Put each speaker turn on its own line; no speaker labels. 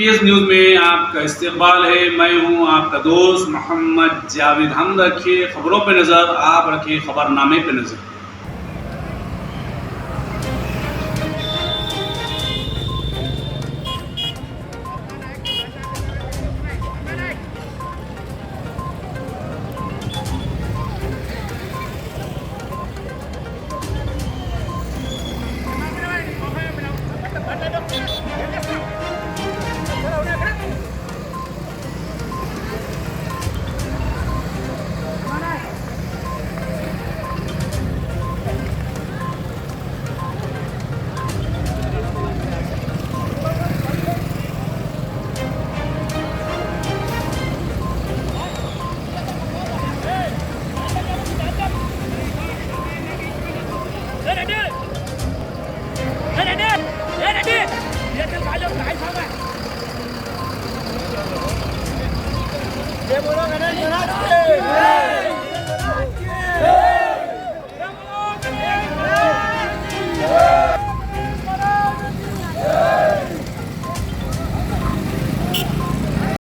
PPS news में आपका इस्तकबाल है। मैं हूं आपका दोस्त मोहम्मद जावेद। हम रखिए खबरों पे नज़र, आप रखिए खबरनामे पे नज़र।
Dale, dale.